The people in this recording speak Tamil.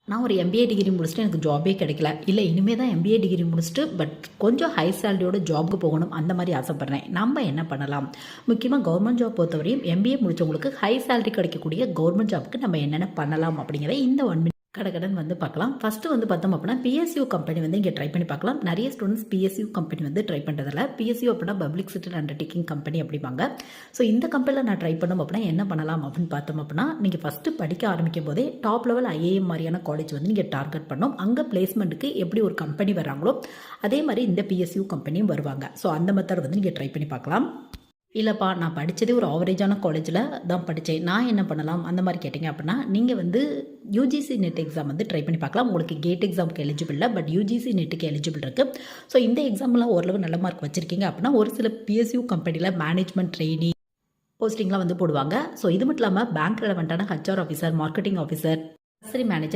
நான் ஒரு எம்பிஏ டிகிரி முடிச்சுட்டு எனக்கு ஜாபே கிடைக்கல, இல்லை இனிமேல் தான் எம்பிஏ டிகிரி முடிச்சுட்டு பட் கொஞ்சம் ஹை சேலரியோட ஜாப்க்கு போகணும் அந்த மாதிரி ஆசைப்பட்றேன். நம்ம என்ன பண்ணலாம்? முக்கியமாக கவர்மெண்ட் ஜாப் பொறுத்தவரையும் எம்பிஏ முடித்தவங்களுக்கு ஹை சேலரி கிடைக்கக்கூடிய கவர்மெண்ட் ஜாப்க்கு நம்ம என்னென்ன பண்ணலாம் அப்படிங்கிறத இந்த 1 minute கடகடன் வந்து பார்க்கலாம். ஃபஸ்ட்டு வந்து பார்த்தோம் அப்படின்னா பிஎஸ்யூ கம்பெனி வந்து இங்கே ட்ரை பண்ணி பார்க்கலாம். நிறைய ஸ்டூடெண்ட்ஸ் பிஎஸ்யூ கம்பெனி வந்து ட்ரை பண்ணுறதில்ல. பிஎஸ்யூ அப்படின்னா பப்ளிக் செக்டர் அண்டர்டேக்கிங் கம்பெனி அப்படிம்பாங்க. ஸோ இந்த கம்பெனியில் நான் ட்ரை பண்ணோம் அப்படின்னா என்ன பண்ணலாம் அப்படின்னு பார்த்தோம் அப்படின்னா, நீங்கள் ஃபஸ்ட்டு படிக்க ஆரம்பிக்கும் போதே டாப் லெவல் ஐஏஎம் மாதிரியான காலேஜ் வந்து நீங்கள் டார்கெட் பண்ணணும். அங்கே பிளேஸ்மெண்ட்டுக்கு எப்படி ஒரு கம்பெனி வராங்களோ அதே மாதிரி இந்த பிஎஸ்யூ கம்பெனியும் வருவாங்க. ஸோ அந்த மெத்தட் வந்து நீங்கள் ட்ரை பண்ணி பார்க்கலாம். இல்லைப்பா நான் படித்ததே ஒரு ஆவரேஜான காலேஜில் தான் படித்தேன், நான் என்ன பண்ணலாம் அந்த மாதிரி கேட்டிங்க அப்படின்னா, நீங்கள் வந்து யூஜிசி நெட் எக்ஸாம் வந்து ட்ரை பண்ணி பார்க்கலாம். உங்களுக்கு கேட் எக்ஸாமுக்கு எலிஜிபிள் இல்லை, பட் யூஜிசி நெட்டுக்கு எலிஜிபிள் இருக்குது. ஸோ இந்த எக்ஸாம்லாம் ஓரளவு நல்ல மார்க் வச்சுருக்கீங்க அப்படின்னா ஒரு சில பிஎஸ்யூ கம்பெனியில் மேனேஜ்மெண்ட் ட்ரெயினி போஸ்டிங்லாம் வந்து போடுவாங்க. ஸோ இது மட்டும் இல்லாமல் பேங்க் ரெலவெண்ட்டான HR officer, marketing officer, nursery manager